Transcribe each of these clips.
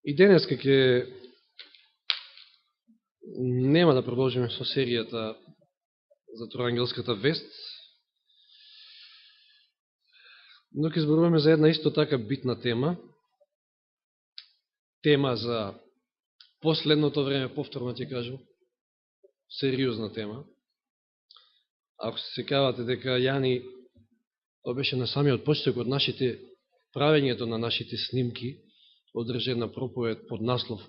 И денеска ќе нема да продолжиме со серијата за Троангелската вест, но ќе зборуваме за една исто така битна тема, тема за последното време, повторно ќе кажам, сериозна тема. Ако се сеќавате дека Јани, тоа беше на самиот почеток од нашите правењето на нашите снимки, одржа една проповед под наслов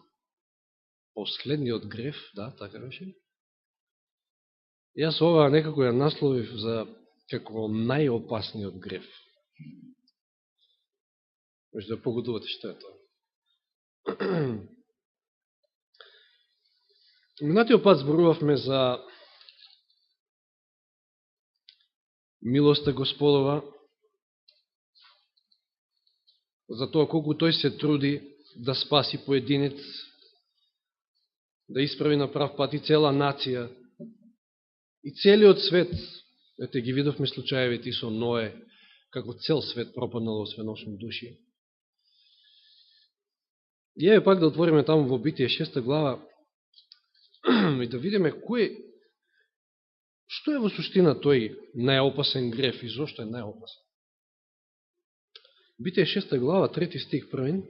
Последниот греф, да, така беше. Јас ова некако ја насловив за како најопасниот греф. Може да погодувате што е тоа. Минатиот пат зборувавме за милоста Господова, за тоа колку тој се труди да спаси поединец, да исправи на прав пат и цела нација, и целиот свет. Ете ги видовме случаевите и со Ное, како цел свет пропаднало освен 8 души. И еве пак да отвориме таму во Битие 6 глава и да видиме што е во суштина тој најопасен греф и зошто е најопасен. Битие 6 глава, 3 стих првен.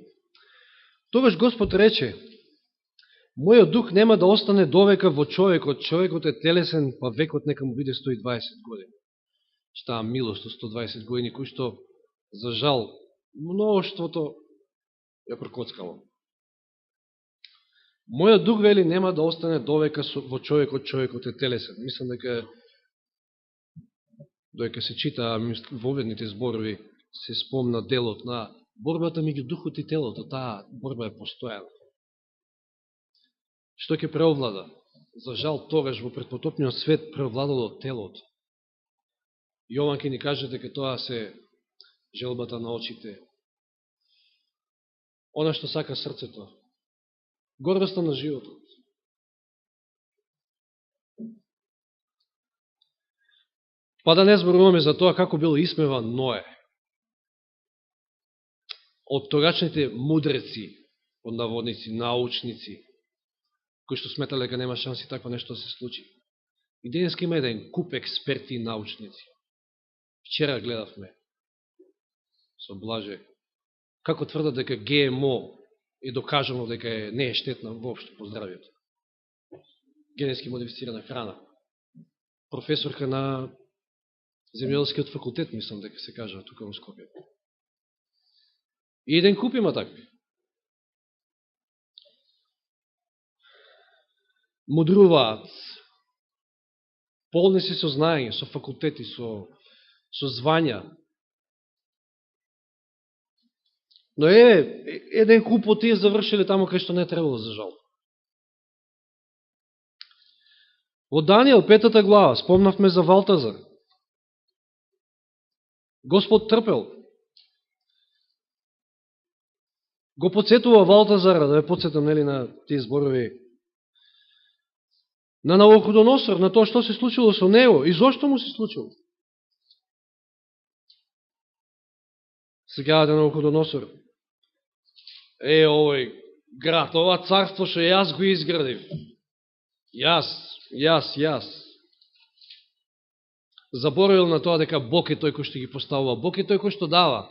Тогаш Господ рече: Мојот дух нема да остане довека во човекот, човекот е телесен, па векот нека му биде 120 години. Таа милост од 120 години, кој што, за жал, мноштвото ја прокоцкало. Мојот дух, вели, нема да остане довека во човекот, човекот е телесен. Мислам дека се чита воведните зборови, се спомна делот на борбата меѓу духот и телото. Таа борба е постојана. Што ќе преовлада? За жал, тогаш во предпотопниот свет преовладало телото. Јован ќе ни каже дека тоа се желбата на очите, она што сака срцето, гордоста на животот. Па да не зборуваме за тоа како бил исмеван Ное од тогачните мудреци, под наводници, научници, кои што сметале дека нема шанси такво нешто да се случи. И денеска има еден куп експерти и научници. Вчера гледавме со Блаже како тврдат дека ГМО е докажано дека не е штетна воопшто по здравието. Генетски модифицирана храна. Професорка на земјоделскиот факултет, мислам дека се кажа тука во Скопје. И еден куп има такви. Мудруваат, полни се со знаење, со факултети, со звања. Но еден куп од тие завршиле таму кај што не требало, за жал. Во Данијел 5 глава спомнавме за Валтазар. Господ трпел. Го подсетува Валтазара, да ја подсетам нели на тие зборови, на Навуходоносор, на тоа што се случило со него и зошто му се случило. Сега да Навуходоносор, овој град, ова царство што јас го изградив. Јас. Заборавил на тоа дека Бог е тој кој што ги поставува, Бог е тој кој што дава.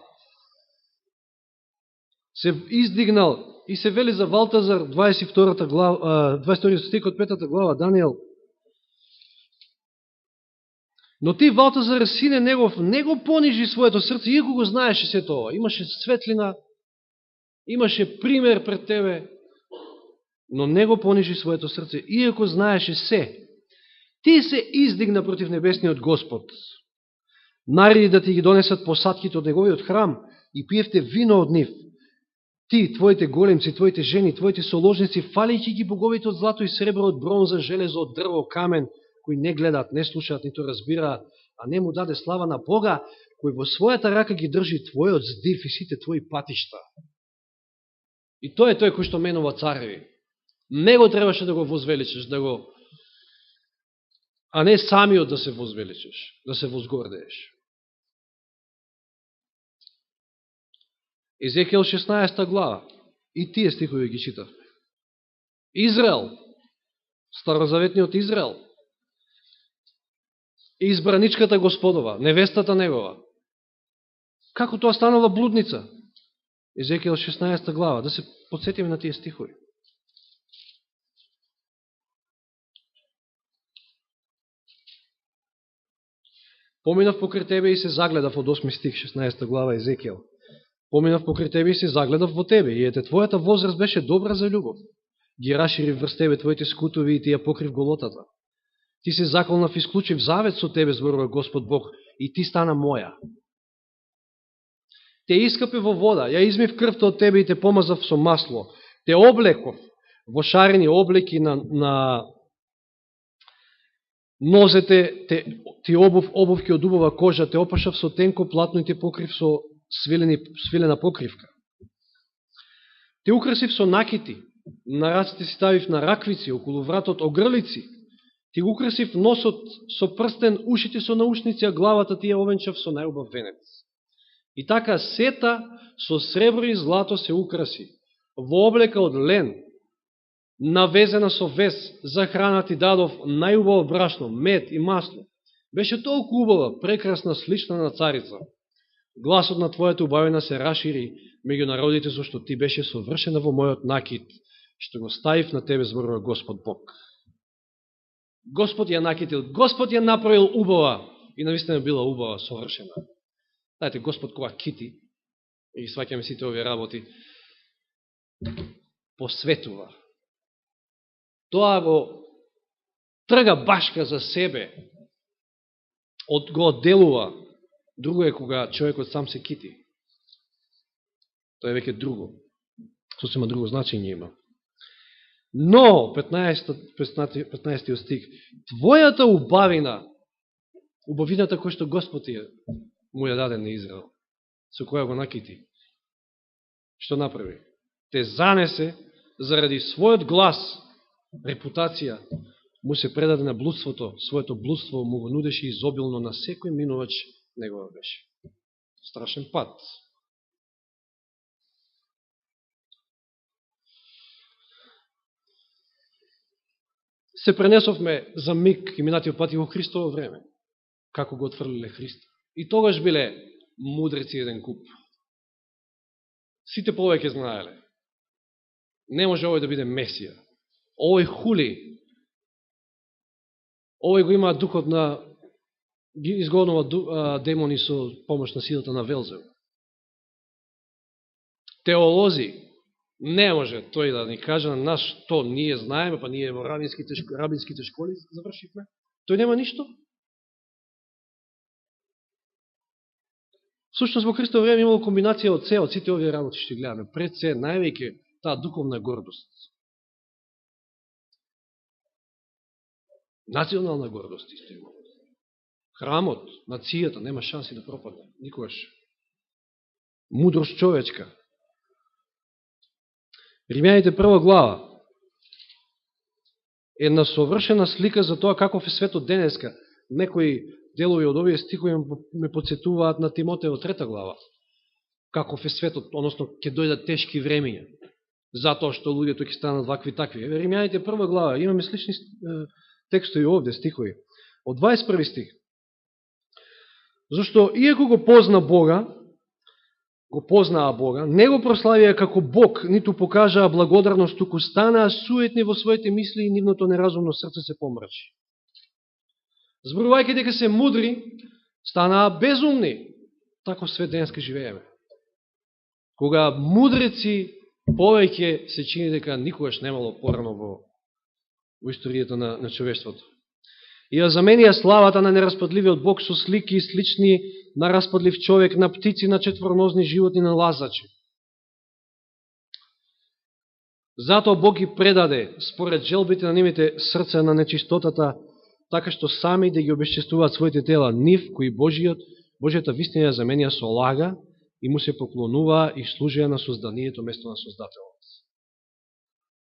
Се издигнал и се вели за Валтазар 22 стих од 5 глава Данијел. Но ти, Валтазар, сине негов, не го понижи своето срце, иако го знаеше се тоа. Имаше светлина, имаше пример пред тебе, но не го понижи своето срце, иако знаеше се. Ти се издигна против небесниот Господ. Нареди да ти ги донесат посадките од неговиот храм и пиевте вино од нив. Ти, твоите големци, твоите жени, твоите соложници, фалијќи ги боговите од злато и сребро, од бронза, железо, од дрво, камен, кои не гледаат, не слушаат, нито разбираат, а не му даде слава на Бога, кој во својата рака ги држи твојот здив и сите твои патишта. И тој е тој кој што менува цареви. Него требаше да го возвеличиш, а не самиот да се возвеличиш, да се возгордееш. Езекијел 16 глава. И тие стихови ги читавме. Израел, старозаветниот Израел, избраничката Господова, невестата негова. Како тоа станала блудница? Езекијел 16 глава, да се подсетиме на тие стихови. Поминав покрај тебе и се загледав, од 8 стих, 16 глава Езекијел. Поминав покрај тебе и се загледав во тебе, и ете твојата возраст беше добра за љубов. Ги расширив врз тебе твоите скутови и ти ја покрив голотата. Ти се заколнав и склучив завет со тебе, зборува Господ Бог, и ти стана моја. Те искапи во вода, ја измив крвта од тебе и те помазав со масло. Те облеков во шарени облеки на нозете, ти обувки од убава кожа, те опашав со тенко платно и те покрив со свилена покривка. Те украсив со накити, на раците си ставив на раквици, околу вратот огрлици. Ти го украсив носот со прстен, ушите со наушници, а главата ти ја овенчав со најубав венец. И така сета со сребро и злато се украси, во облека од лен, навезена со вез, за храна ти дадов најубаво брашно, мед и масло. Беше толку убава, прекрасна, слична на царица. Гласот на твојата убавина се расшири меѓу народите, зашто ти беше совршена во мојот накид, што го ставив на тебе, зборува Господ Бог. Господ ја накитил, Господ ја направил убава, и навистина била убава, совршена. Знаете, Господ кога кити, и сваќаме сите овие работи, посветува. Тоа го трга башка за себе, го одделува. Друго е кога човекот сам се кити. Тоа е веќе друго. Сосема друго значење има. Но, 15 стих, твојата убавина, убавината која што Господ му ја даде на Израел, со која го накити, што направи? Те занесе заради својот глас, репутација, му се предаде на блудството, своето блудство му го нудеше изобилно на секој минувач негова беше. Страшен пат. Се пренесовме за миг и минатиот пат и во Христово време, како го отфрлиле Христа. И тогаш биле мудреци еден куп. Сите повеќе знаеле. Не може овој да биде Месија. Овој хули. Овој го има духот на изгонува демони со помош на силата на Велзев. Теолози, не може тој да ни каже на нас што ние знаеме, па ние во рабинските школи завршивме. Тој нема ништо. Всушност во Христово време имало комбинација од се, од сите овие работи што гледаме. Пред се, највеќе таа духовна гордост. Национална гордост исто има. Храмот, нацијата нема шанси да пропадне. Никогаш. Мудрост човечка. Римјаните 1 глава. Една совршена слика за тоа каков е светот денеска. Некои делови од овие стихови ме подсетуваат на Тимотео 3 глава. Каков е светот, односно ќе дојдат тешки времења. Затоа што луѓето ќе станат вакви такви. Римјаните 1 глава. Имаме слични текстови овде, стихови. Од 21 стих. Зашто, иако го познаа Бога, не го прославија како Бог, ниту покажаа благодарност, туку станаа суетни во своите мисли и нивното неразумно срце се помрачи. Зборувајќи дека се мудри, станаа безумни. Тако свет денеска живееме. Кога мудреци повеќе се чини дека никогаш немало порано во историјата на човештвото. И ја заменија славата на нераспадливиот Бог со слики слични на распадлив човек, на птици, на четворнозни животни, на лазачи. Затоа Бог ги предаде, според желбите на нивните срца, на нечистотата, така што сами да ги обесчестуваат своите тела, нив, кои Божијата вистина ја заменија со лага и му се поклонуваа и служеа на созданието место на Создателот.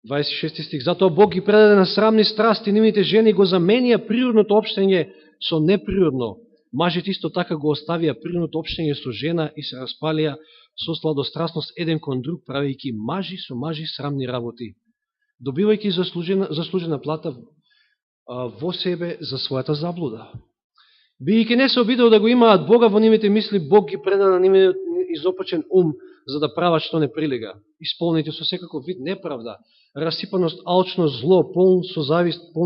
26 стих. Затоа Бог ги предаде на срамни страсти, нивните жени го заменија природното општење со неприродно. Мажите исто така го оставија природното општење со жена и се распалија со сладострасност еден кон друг, правејќи мажи со мажи срамни работи, добивајќи заслужена плата во себе за својата заблуда. Бијќи не се обидел да го имаат Бога во нивните мисли, Бог ги предаде на нивниот изопачен ум, за да прават што не прилега, исполнети со секаков вид неправда, расипаност, алчност, зло, полни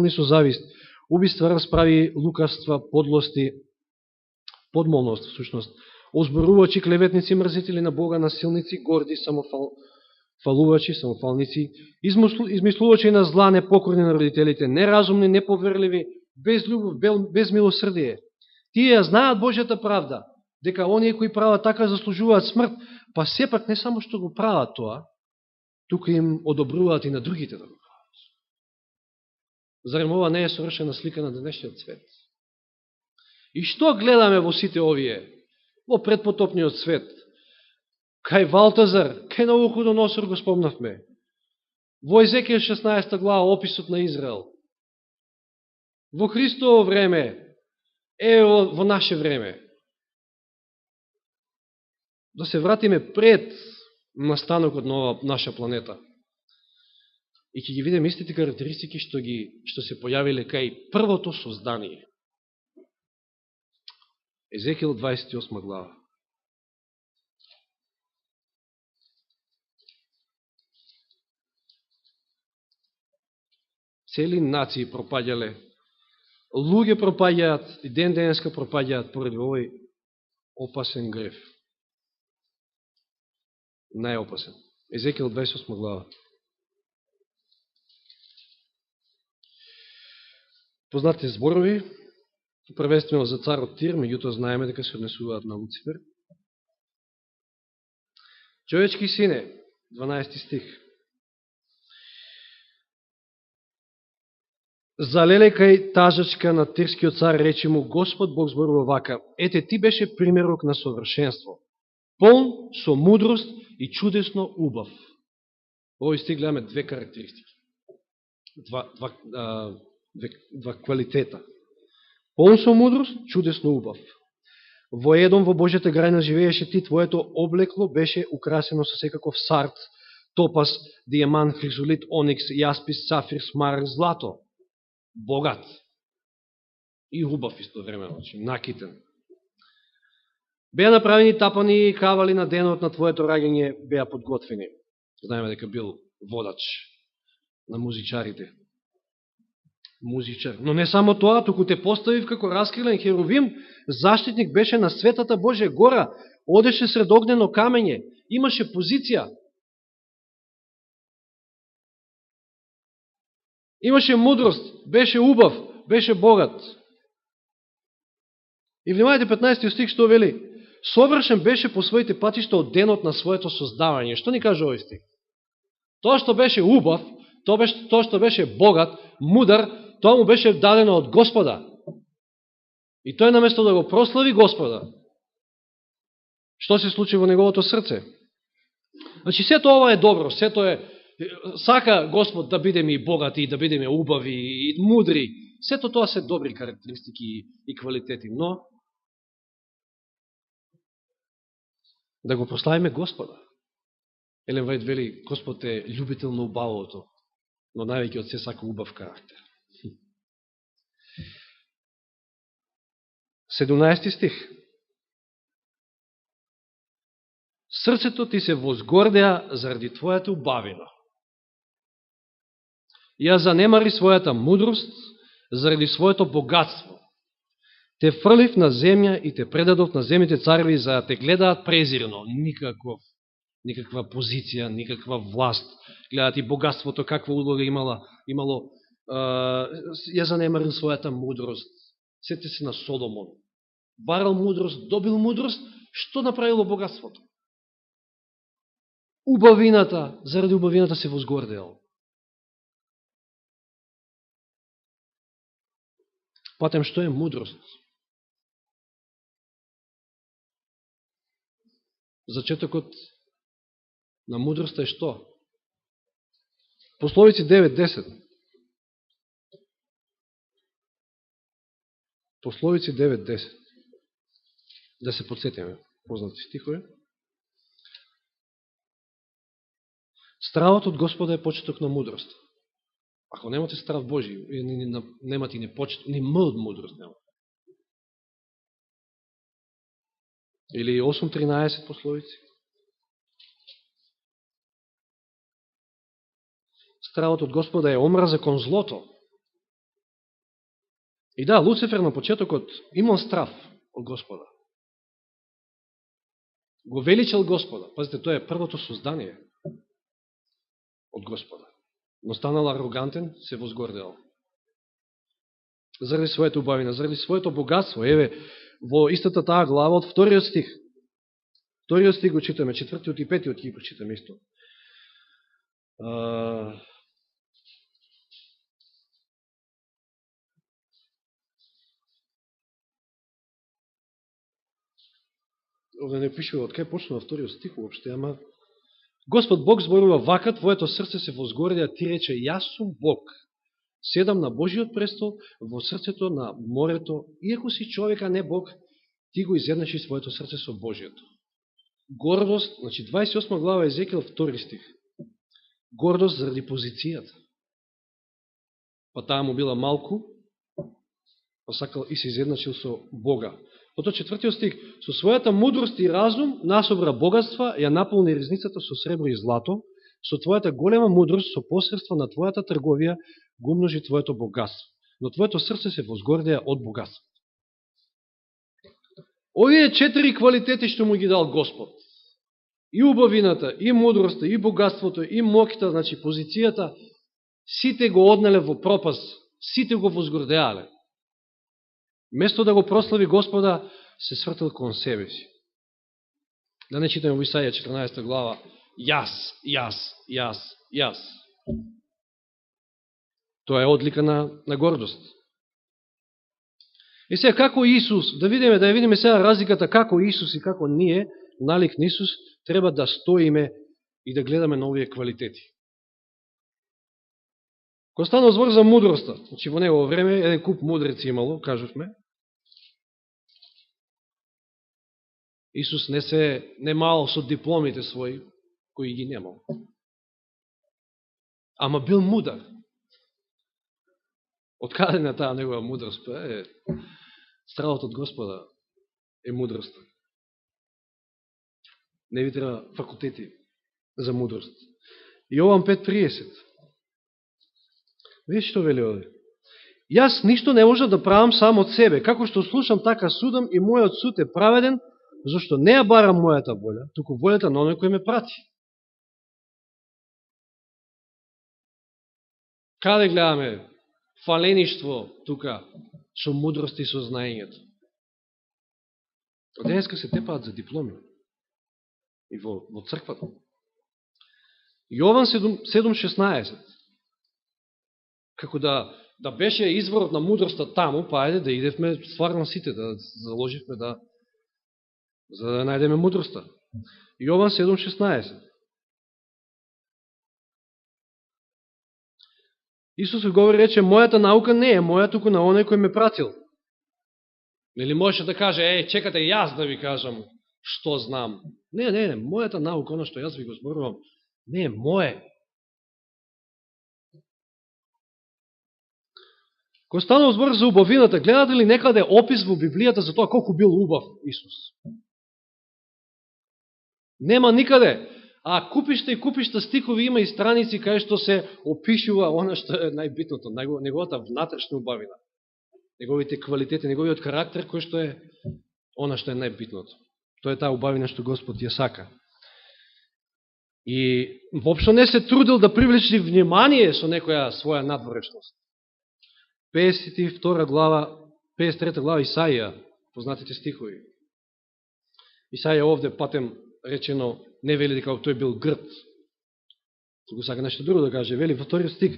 со завист, убиства, расправи, лукавства, подлости, подмолност, всушност, озборувачи, клеветници, мрзители на Бога, насилници, горди, самофалувачи, самофалници, измислувачи на зла, непокорни на родителите, неразумни, неповерливи, без љубов, без милосрдие. Тие ја знаат Божјата правда, дека оние кои прават така заслужуваат смрт, па сепак не само што го прават тоа, тука им одобруваат и на другите да го прават. Зарем ова не е совршена слика на денешниот свет? И што гледаме во сите овие, во предпотопниот свет? Кај Валтазар, кај Навуходоносор го спомнавме. Во Езекијел 16 глава описот на Израел. Во Христово време, во наше време. Да се вратиме пред настанокот на ова наша планета. И ќе ги видиме истите карактеристики што се појавиле кај првото создание. Езекијел 28 глава. Цели нации пропаѓале, луѓе пропаѓаат и ден денеска пропаѓаат поради овој опасен греф. Најопасен. Езекијел 28 глава. Познати зборови, првенствено за царот Тир, меѓутоа знаеме дека се однесуваат на Луцифер. Човечки сине, 12 стих. Залеле кај тажачка на тирскиот цар, речи му, Господ Бог зборува вака, ете ти беше примерок на совршенство, полн со мудрост и чудесно убав. Овој стих гледаме две карактеристики, два квалитета. Полн со мудрост, чудесно убав. Во Едом, во Божјата крајна живееше ти, твоето облекло беше украсено со секаков сард, топаз, дијамант, хризолит, оникс, јаспис, сафир, смар, злато. Богат и убав истовремено, накитен. Беа направени тапани и кавали на денот на твоето раѓање, беа подготвени. Знаеме дека бил водач на музичарите. Музичар. Но не само тоа, туку те поставив како раскрилен херовим, заштитник беше на светата Божја гора, одеше сред огнено камење, имаше позиција. Имаше мудрост, беше убав, беше богат. И внимајте 15 стих што вели, совршен беше по своите патишта од денот на своето создавање. Што ни каже овој стих? Тоа што беше убав, тоа што беше богат, мудар, тоа му беше дадено од Господа. И тој наместо да го прослави Господа, што се случи во неговото срце? Значи, сето ова е добро, сето е, сака Господ да бидеме и богати, и да бидеме убави, и мудри. Сето тоа се добри карактеристики и квалитети, но да го прославиме Господа. Елен Вајд вели, Господ е љубител на убавото, но највеќе од се сака убав карактер. 17 стих. Срцето ти се возгордеа заради твојата убавина. Ја занемари својата мудрост заради своето богатство. Те фрлив на земја и те предадов на земите цареви за да те гледаат презирно. Никаква позиција, никаква власт. Гледаат и богатството, каква улога имало. Ја занемарил својата мудрост. Сете се на Соломон. Барал мудрост, добил мудрост, што направило богатството? Убавината, заради убавината се возгордеал. Патем, што е мудрост? Зачетокот на мудроста е што? Пословици 9.10. Пословици 9.10. Да се подсетиме познати стихови. Стравот од Господа е почеток на мудрост. Ако немате страв Божи, немате ни почет, ни м од мудрост нема. Или 8.13 пословици. Стравот од Господа е омраза кон злото. И да, Луцифер на почетокот имал страв од Господа. Го величал Господа. Пазите, тоа е првото создание од Господа. Но станал арогантен, се возгордеал. Заради своето убавина, заради своето богатство. Еве, во истата таа глава од вториот стих. Вториот стих го читаме, четвртиот и петиот ги прочитаме исто. Овде не пишува од кај почнува вториот стих уопште, ама Господ Бог зборува вака, твоето срце се возгорди, а ти рече, јас сум Бог. Седам на Божиот престол во срцето на морето, иако си човек, а не Бог, ти го изеднаши своето срце со Божиото. Гордост, значи 28 глава Езекијел, втори стих. Гордост заради позицијата. Па таа му била малку, па сакал и се изедначил со Бога. Ото четвртиот стих, со својата мудрост и разум насобра богатства, ја наполни ризницата со сребро и злато, со твојата голема мудрост, со посредство на твојата трговија, го умножи твоето богатство. Но твоето срце се возгордеа од богатство. Овие 4 квалитети што му ги дал Господ, и убавината, и мудроста, и богатството, и моќта, значи позицијата, сите го однеле во пропаст, сите го возгордеале. Место да го прослави Господа, се свртил кон себе си. Да не читаме во Исаија 14 глава, јас. Тоа е одлика на гордост. И сега, како Исус, да видиме сега разликата како Исус и како ние, налик на Исус, треба да стоиме и да гледаме на овие квалитети. Кога станува збор за мудроста, значи во негово време еден куп мудреци имало, кажувме. Исус не мал со дипломите своји, кои ги немал. Ама бил мудар. Од каде на таа негова мудрост? Стравот од Господа е мудроста. Не ви треба факултети за мудрост. Јован 5.30. Видите што вели овде? Јас ништо не можам да правам сам од себе. Како што слушам, така судам и мојот суд е праведен, зашто не ја барам мојата волја, туку волјата на оној кој ме прати. Каде гледаме фалеништво тука со мудрост и со знаењето? Денеска се тепаат за дипломи. И во црквата. Јован 7.16. Како да беше изворот на мудроста таму, па ајде да идевме стварно сите, да заложивме за да најдеме мудроста. Јован 7.16. Исус говори, рече, мојата наука не е моја, туку на оној кој ме пратил. Нели можеше да каже, чекате јас да ви кажам што знам. Не, мојата наука, оно што јас ви го зборувам, не е моје. Кога станува збор за убавината, гледате ли некаде опис во Библијата за тоа колку бил убав Исус? Нема никаде. А купишта стихови има и страници кај што се опишува она што е најбитното, неговата внатрешна убавина, неговите квалитети, неговиот карактер, кој што е она што е најбитното. Тоа е таа убавина што Господ ја сака. И воопшто не се трудил да привлечи внимание со некоја своја надворешност. 53 глава Исаија, познатите стихови. Исаија овде патем речено не вели дека тој бил грд. Туку сака нешто друго да каже. Вели во вториот стих: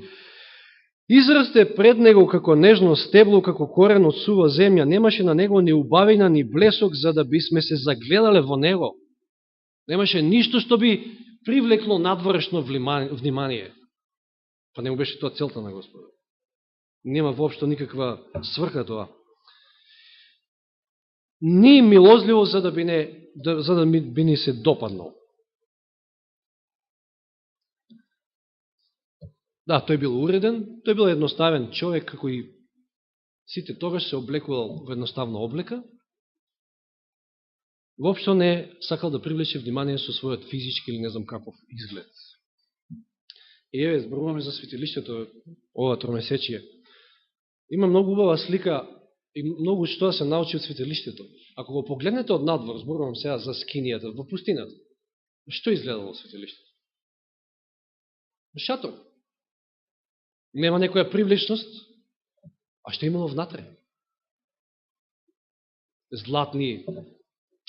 израсте пред него како нежно стебло, како корен од сува земја. Немаше на него ни убавина, ни блесок, за да бисме се загледале во него. Немаше ништо што би привлекло надворешно внимание. Па не му беше тоа целта на Господа. Нема воопшто никаква сврха тоа. Ни милозливо за да би ни се допаднал. Да, тој бил уреден, тој бил едноставен човек, како и сите тогаш се облекувал во едноставна облека. Воопшто не сакал да привлече внимание со својот физички или не знам каков изглед. И еве, зборуваме за светилиштето ова тромесечие. Има многу убава слика и многу што да се научи од светилиштето. Ако го погледнете од надвор, зборувам сега за скинијата во пустината, што изгледало светилиштето? Шатор. Нема некоја привлечност, а што имало внатре?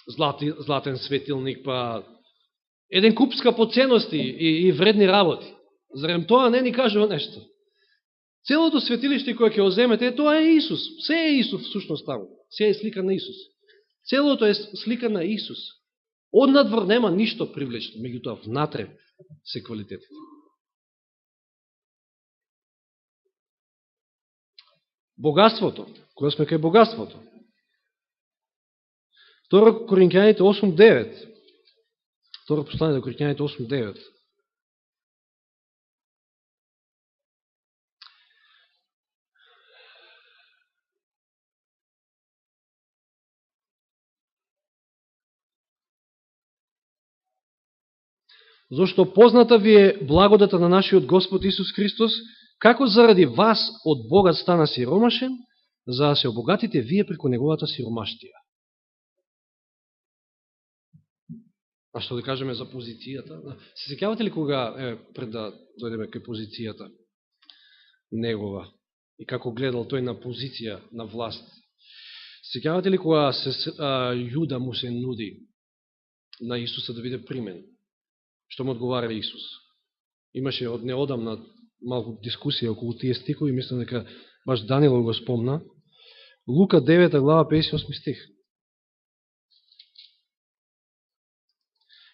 Златен светилник, па еден куп скапоценности и вредни работи. Зарем тоа не ни кажува нешто? Целото светилиште кој ќе оземете, тоа е Исус. Се е Исус всушност таму. Се е слика на Исус. Целото е слика на Исус. Однадвор нема ништо привлечно, меѓутоа внатре се квалитетите. Богатството. Која сме кај богатството? 2 Коринќаните 8.9. 2 послание до Коринќаните 8.9. Зошто позната ви е благодата на нашиот Господ Исус Христос, како заради вас од богат стана сиромашен, за да се обогатите вие преку неговата сиромаштија. А што да кажеме за позицијата? Се сеќавате ли кога, пред да дојдеме кај позицијата негова и како гледал тој на позиција на власт? Се сеќавате ли кога Јуда му се нуди на Исуса да биде примен? Што му одговара Исус? Имаше од неодамна малку дискусија околу тие стихови, мислам дека баш Данило го спомна. Лука 9 глава 58 стих.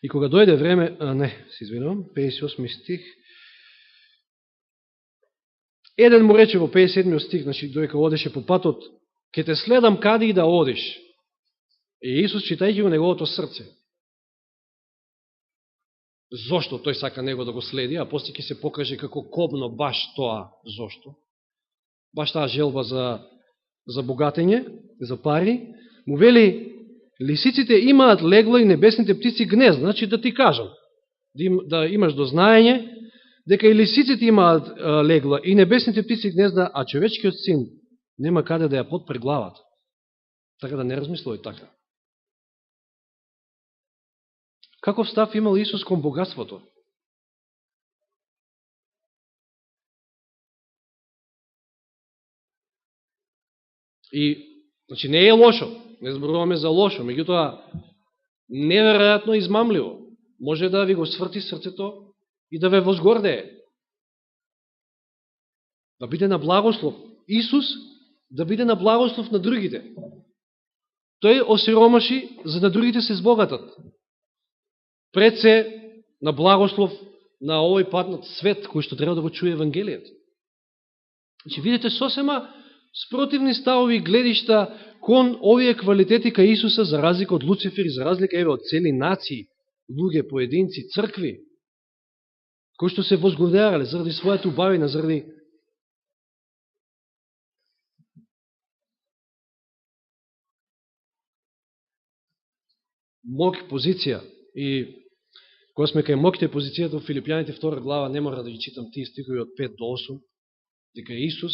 И кога дојде време, се извинувам, 58 стих, еден му рече во 57 стих, значи доека одеше по патот, ке те следам каде и да одиш. И Исус, читајќи го неговото срце, зошто тој сака него да го следи, а после ќе се покаже како кобно баш тоа зошто. Баш таа желба за богатење, за пари, му вели, лисиците имаат легло и небесните птици гнезд. Значи да ти кажам, да имаш дознаење, дека и лисиците имаат легла и небесните птици гнезда, а човечкиот син нема каде да ја подпре главата. Така да не размислувај така. Каков став имал Исус кон богатството? И, значи, не е лошо, не зборуваме за лошо, меѓутоа, неверојатно измамливо. Може да ви го сврти срцето и да ве возгордее. Да биде на благослов. Исус да биде на благослов на другите. Тој осиромаши за да другите се збогатат. Пред се на благослов на овој патнат свет, кој што треба да го чуе Евангелието. Значи, видите сосема спротивни ставови и гледишта кон овие квалитети кај Исуса, за разлика од Луцифер и за разлика еве од цели нации, луѓе, поединци, цркви, кои што се возгордеале заради својата убавина, заради мок позиција. И кога сме кај моките позицијата во Филипјаните 2 глава, не мора да ги читам тие стихови од 5 до 8, дека Исус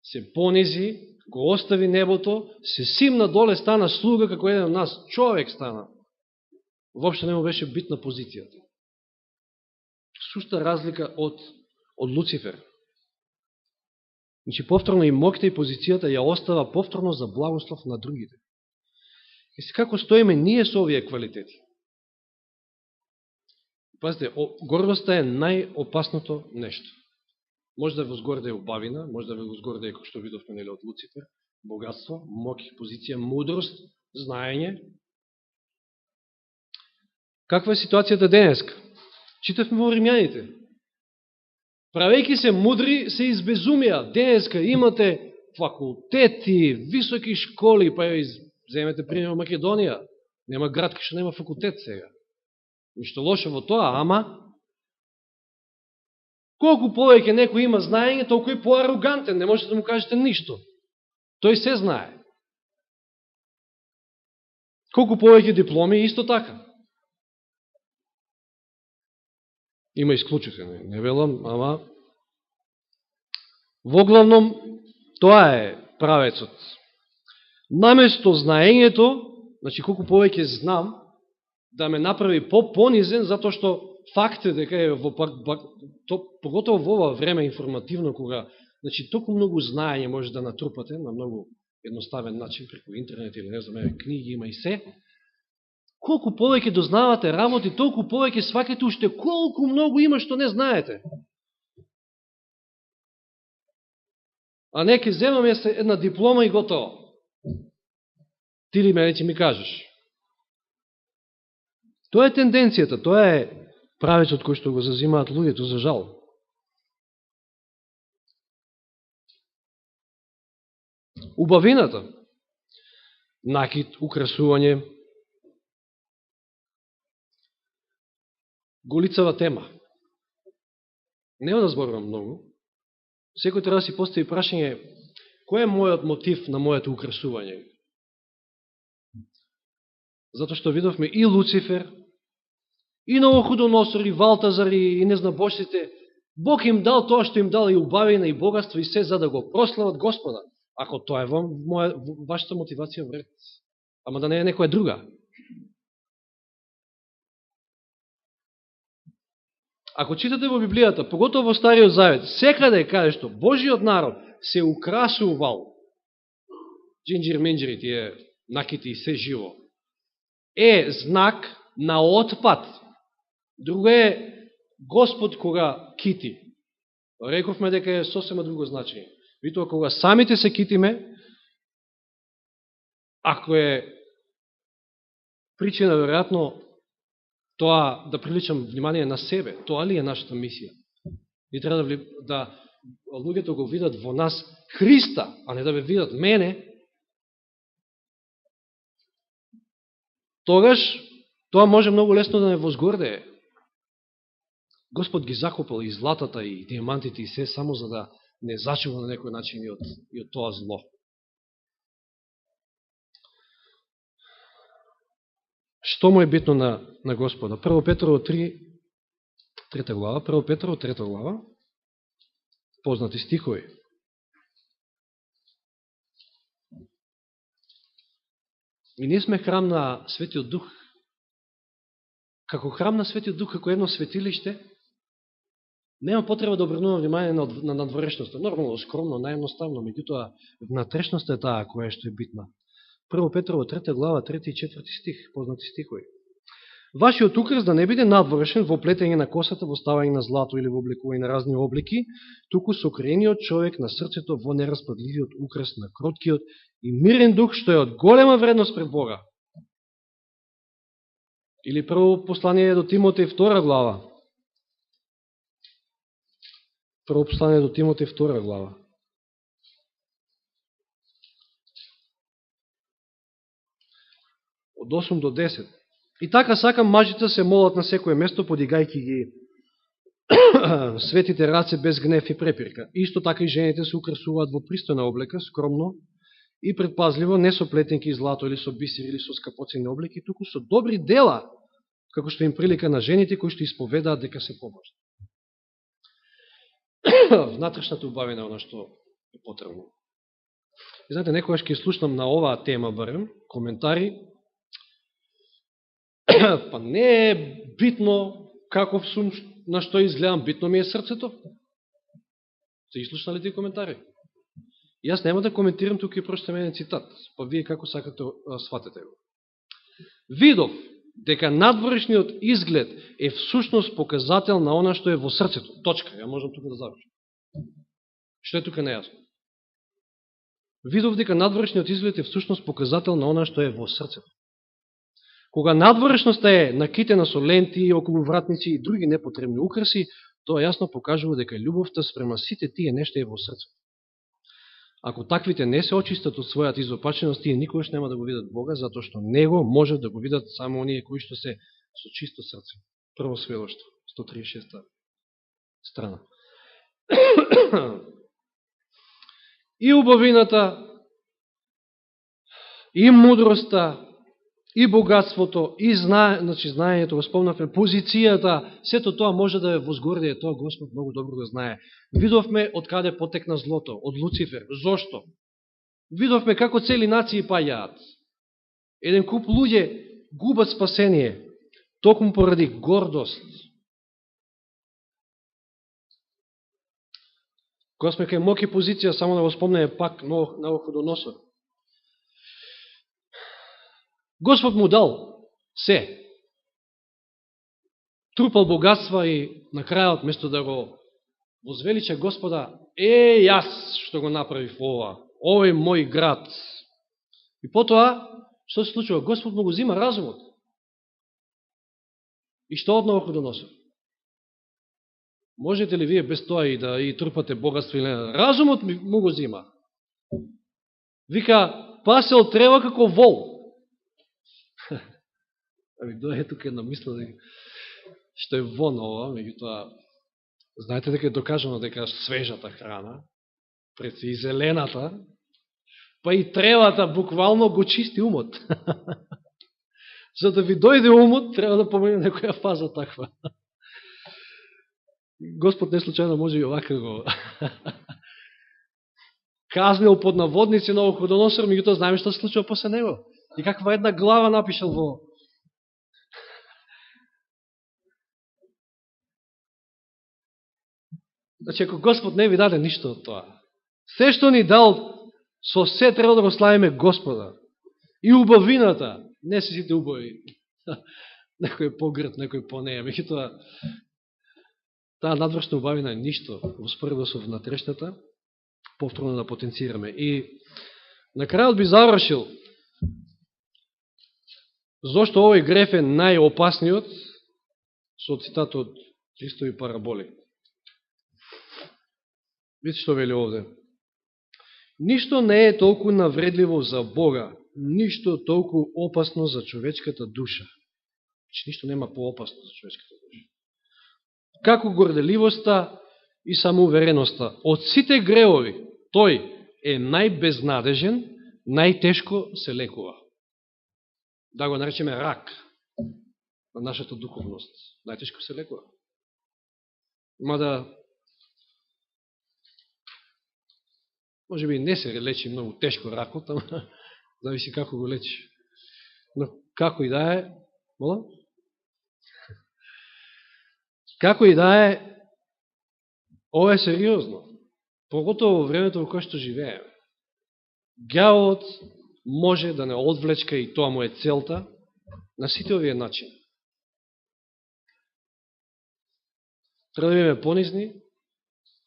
се понизи, го остави небото, се симна доле, стана слуга како еден од нас, човек стана. Воопшто не му беше битна позицијата. Сушта разлика од Луцифер. Значи, повторно и моките и позицијата ја остава повторно за благослов на другите. И се како стоиме ние со овие квалитети? Пазите, гордоста е најопасното нешто. Може да возгордее убавина, може да возгордее, како што видовме нели од Луцифер, богатство, моки, позиција, мудрост, знаење. Каква е ситуацијата денеска? Читавме во Римјаните. Правејќи се мудри, се избезумија. Денеска имате факултети, високи школи, па земете пример Македонија. Нема град кај што нема факултет сега. Ништо лошо во тоа, ама Колку повеќе некој има знаење, толку и поарогантен, не можете да му кажете ништо. Тој се знае. Колку повеќе дипломи, исто така. Има исклучите, не велам, ама воглавном тоа е правецот. Наместо знаењето, значи колку повеќе знам, да ме направи по-понизен, затоа што факт е дека е поготово во ова време информативно, кога значи толку многу знаење може да натрупате на многу едноставен начин преку интернет или не знам, книги има и се. Колку повеќе дознавате работи, толку повеќе сваќате уште колку многу има што не знаете. А не ќе земаме се една диплома и готово. Ти ли мене ќе ми кажеш? Тоа е тенденцијата, тоа е правецот кој што го зазимаат луѓето, за жал. Убавината, накид, украсување, голицава тема. Нема да зборувам многу. Секој треба да си постави прашање, кој е мојот мотив на моето украсување? Затоа што видовме и Луцифер, и Новохудоносор, и Валтазар, и незнабожците, Бог им дал тоа што им дал и убавина, и богатство, и се за да го прослават Господа. Ако тоа е вашата мотивација, вред. Ама да не е некоја друга. Ако читате во Библијата, поготово во Стариот Завет, секаде каде што Божиот народ се украсувал, джинджир-менджири, тие накити и се живо, е знак на отпад. Друго е Господ кога кити. Рековме дека е сосема друго значење. Витоа кога самите се китиме, ако е причина, веројатно, тоа да приличам внимание на себе, тоа ли е нашата мисија? И треба да луѓето го видат во нас Христа, а не да ме видат мене. Тогаш, тоа може многу лесно да не возгордее. Господ ги закопал и златата, и диамантите, и се, само за да не зачува на некој начин и од тоа зло. Што му е битно на Господа? 1 Петрово 3 глава, 1 Петрово 3 глава, познати стихови. И ние сме храм на Светиот Дух. Како храм на Светиот Дух, како едно светилиште, нема потреба да обрнувам внимание на надворешноста. Нормално, скромно, наједноставно, меѓутоа внатрешноста е таа која што е битна. 1 Петрово 3 глава, 3 и 4 стих, познати стихови. Вашиот украс да не биде надворешен во плетење на косата, во ставање на злато или во облекување на разни облики, туку сокрениот човек на срцето во нераспадливиот украс на кроткиот и мирен дух, што е од голема вредност пред Бога. Или прво послание до Тимотеј 2 глава. Прво послание до Тимотеј 2 глава. Од 8 до 10. И така сакам мажите се молат на секое место, подигајќи ги светите раце без гнев и препирка. Исто така и жените се украсуваат во пристојна облека, скромно и предпазливо, не со плетенки и злато или со бисер или со скапоцени облеки, туку со добри дела, како што им прилика на жените кои што исповедаат дека се побожни. Внатрешната убавина оно што е потребно. И знаете, некогаш ќе слушнам на оваа тема барем, коментари, па не е битно каков сум, на што изгледам, битно ми е срцето. Се изслушнали тие коментари? И јас нема да коментирам, тук ќе прочитам еден цитат, па вие како сакате сватете го. Видов дека надворешниот изглед е всушност показател на она што е во срцето. Точка, ја можам тука да завршам. Што е тука нејасно? Видов дека надворешниот изглед е всушност показател на она што е во срцето. Кога надворешноста е накитена со ленти, околувратници и други непотребни украси, тоа јасно покажува дека љубовта спрема сите тие нешта е во срцето. Ако таквите не се очистат од својата изопаченост, тие никогаш нема да го видат Бога, затоа што Него може да го видат само оние кои што се со чисто срце. Прво сведоштво, 136 страна. И убавината, и мудроста, и богатството, и знаењето, го спомнавме, позицијата, сето тоа може да е возгордие, тоа Господ многу добро да знае. Видовме од каде потекна злото, од Луцифер. Зошто? Видовме како цели нации паѓаат. Еден куп луѓе губат спасение, токму поради гордост. Кога сме кај моќ и позиција, само да го спомнеме пак Навуходоносор. Господ му дал се. Трупал богатства и на крајот, место да го возвелича Господа, јас што го направив ова, овој мој град. И потоа, што се случува? Господ му го зима разумот. И што од Навуходоносор? Можете ли вие без тоа и да и трупате богатство или не? Разумот му го зима. Вика, пасел трева како вол. Ами дојде тука една мисла што е вон ова, меѓутоа, знаете дека е докажано дека свежата храна, пред и зелената, па и тревата буквално го чисти умот. За да ви дојде умот, треба да помине некоја фаза таква. Господ не случајно може и овака го казнил под наводници Навуходоносор, меѓутоа знаеме што се случува после него. И каква една глава напишал во Значи, ако Господ не ви даде ништо од тоа, се што ни дал, со се треба да го славиме Господа. И убавината, не се сите убави. Некој е погрд, некој по-неја. Меѓутоа, таа надвршна убавина е ништо во споредба со внатрешната, повторно да потенцираме. И на крајот би завршил зошто овој греф е најопасниот со цитат од Христови параболи. Видите што вели овде. Ништо не е толку навредливо за Бога, ништо толку опасно за човечката душа. Значи, ништо нема поопасно за човечката душа. Како горделивоста и самоувереноста. Од сите греови, тој е најбезнадежен, најтешко се лекува. Да го наречеме рак на нашата духовност. Најтешко се лекува. Мада може би не се лечи многу тешко ракот, ама зависи како го лечи. Но како и да е, мола? Како и да е, ова е сериозно. Поготово во времето во кое што живееме. Ѓаволот може да не одвлечка, и тоа му е целта, на сите овие начини. Треба да бидеме понизни,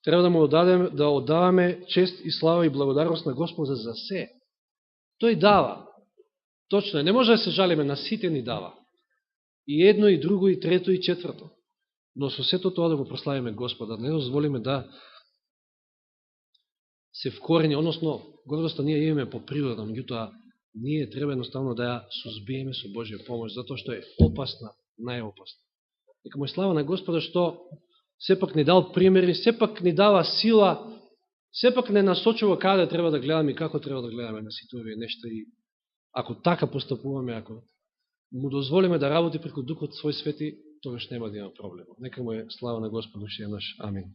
треба да му оддаваме чест и слава и благодарност на Господа за се. Тој дава. Точно е, не може да се жалиме, на сите ни дава. И едно, и друго, и трето, и четврто. Но со сето тоа да го прославиме Господа, не дозволиме да се вкорени, односно, гордоста ние имаме по природа, меѓутоа ние треба едноставно да ја сузбиеме со Божија помош, затоа што е опасна, најопасна. Нека му е слава на Господа што сепак ни дал примери, сепак ни дава сила, сепак не насочува каде треба да гледаме и како треба да гледаме на сите овие нешта. И ако така постапуваме, ако му дозволиме да работи преку Духот свој свети, тогаш нема да има проблем. Нека му е слава на Господа уште еднаш. Амин.